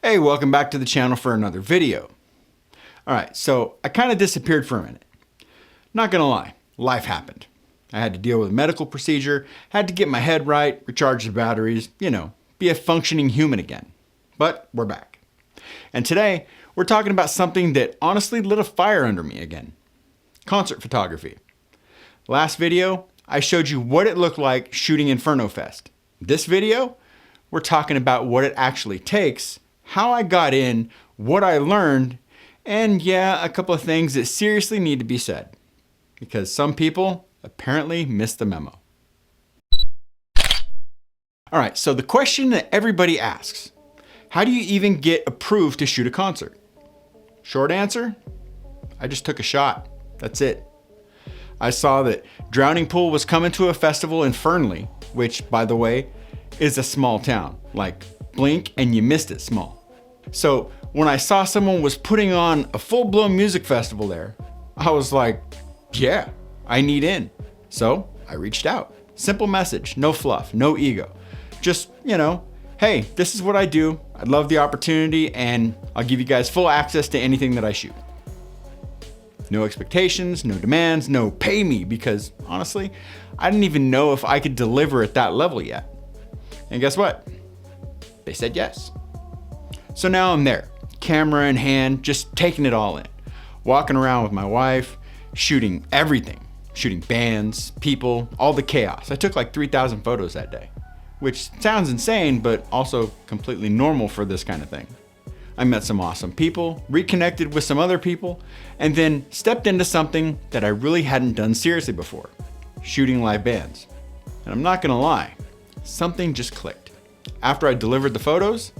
Hey, welcome back to the channel for another video. All right, so I kind of disappeared for a minute. Not gonna lie, life happened. I had to deal with a medical procedure, had to get my head right, recharge the batteries, be a functioning human again. But we're back. And today, we're talking about something that honestly lit a fire under me again. Concert photography. Last video, I showed you what it looked like shooting INFERNO Fest. This video, we're talking about what it actually takes, how I got in, what I learned, and yeah, a couple of things that seriously need to be said. Because some people apparently missed the memo. All right, so the question that everybody asks, how do you even get approved to shoot a concert? Short answer, I just took a shot. That's it. I saw that Drowning Pool was coming to a festival in Fernley, which, by the way, is a small town. Like, blink and you missed it small. So when I saw someone was putting on a full-blown music festival there, I was like, yeah, I need in. So I reached out. Simple message, no fluff, no ego. Just, hey, this is what I do. I'd love the opportunity and I'll give you guys full access to anything that I shoot. No expectations, no demands, no pay me, because honestly, I didn't even know if I could deliver at that level yet. And guess what? They said yes. So now I'm there, camera in hand, just taking it all in. Walking around with my wife, shooting everything. Shooting bands, people, all the chaos. I took like 3,000 photos that day, which sounds insane, but also completely normal for this kind of thing. I met some awesome people, reconnected with some other people, and then stepped into something that I really hadn't done seriously before, shooting live bands. And I'm not gonna lie, something just clicked. After I delivered the photos,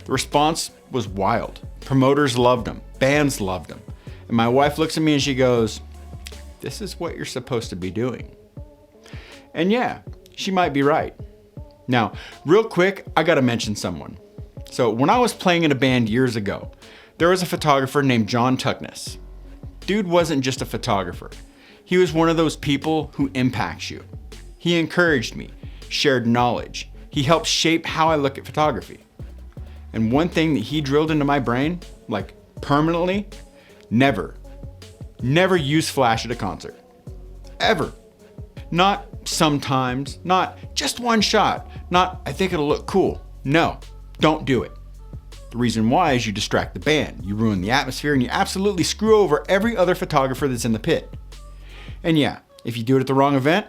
the response was wild. Promoters loved them, bands loved them. And my wife looks at me and she goes, this is what you're supposed to be doing. And yeah, she might be right. Now, real quick, I gotta mention someone. So when I was playing in a band years ago, there was a photographer named John Tuckness. Dude wasn't just a photographer. He was one of those people who impacts you. He encouraged me, shared knowledge. He helped shape how I look at photography. And one thing that he drilled into my brain, like permanently, never use flash at a concert. Ever. Not sometimes, not just one shot, not I think it'll look cool. No. Don't do it. The reason why is you distract the band, you ruin the atmosphere, and you absolutely screw over every other photographer that's in the pit. And yeah, if you do it at the wrong event,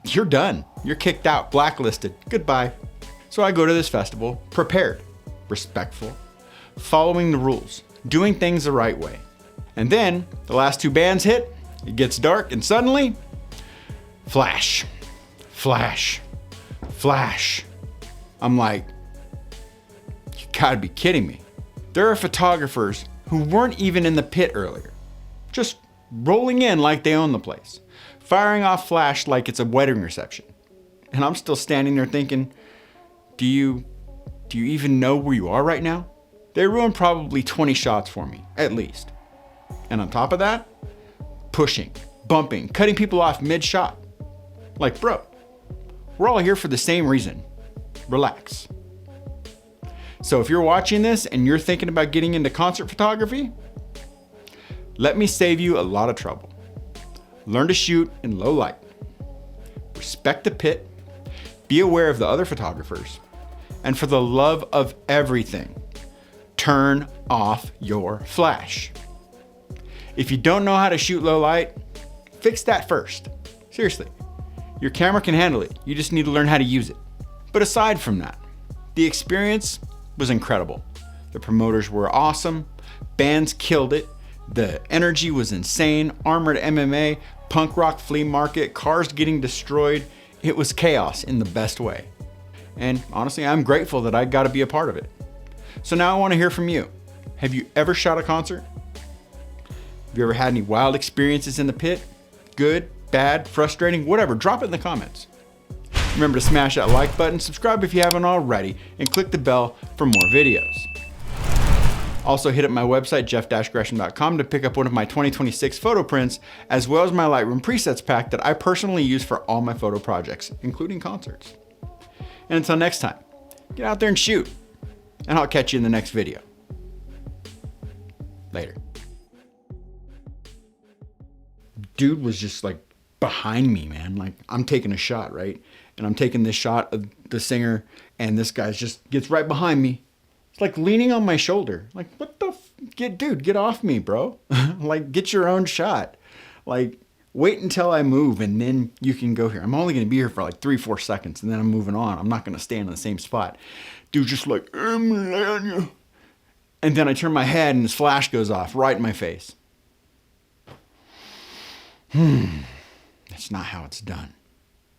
you're done. You're kicked out, blacklisted, goodbye. So I go to this festival, prepared, respectful, following the rules, doing things the right way. And then the last two bands hit, it gets dark, and suddenly, flash, flash, flash. I'm like, gotta be kidding me. There are photographers who weren't even in the pit earlier, just rolling in like they own the place, firing off flash like it's a wedding reception. And I'm still standing there thinking, do you even know where you are right now? They ruined probably 20 shots for me, at least. And on top of that, pushing, bumping, cutting people off mid-shot. Like, bro, we're all here for the same reason. Relax. So if you're watching this and you're thinking about getting into concert photography, let me save you a lot of trouble. Learn to shoot in low light. Respect the pit. Be aware of the other photographers. And for the love of everything, turn off your flash. If you don't know how to shoot low light, fix that first. Seriously, your camera can handle it. You just need to learn how to use it. But aside from that, the experience was incredible. The promoters were awesome. Bands killed it. The energy was insane. Armored MMA, punk rock flea market, cars getting destroyed. It was chaos in the best way. And honestly, I'm grateful that I got to be a part of it. So now I want to hear from you. Have you ever shot a concert? Have you ever had any wild experiences in the pit? Good, bad, frustrating, whatever. Drop it in the comments. Remember to smash that like button, subscribe if you haven't already, and click the bell for more videos. Also hit up my website, jeff-gresham.com, to pick up one of my 2026 photo prints, as well as my Lightroom presets pack that I personally use for all my photo projects, including concerts. And until next time, get out there and shoot. and I'll catch you in the next video. Later. Dude was just like behind me, man. Like I'm taking a shot, right? And I'm taking this shot of the singer, and this guy just gets right behind me. It's like leaning on my shoulder. Like, what the dude, get off me, bro. Like, get your own shot. Like, wait until I move and then you can go here. I'm only going to be here for like 3-4 seconds and then I'm moving on. I'm not going to stand in the same spot. Dude just like, and then I turn my head and this flash goes off right in my face. That's not how it's done.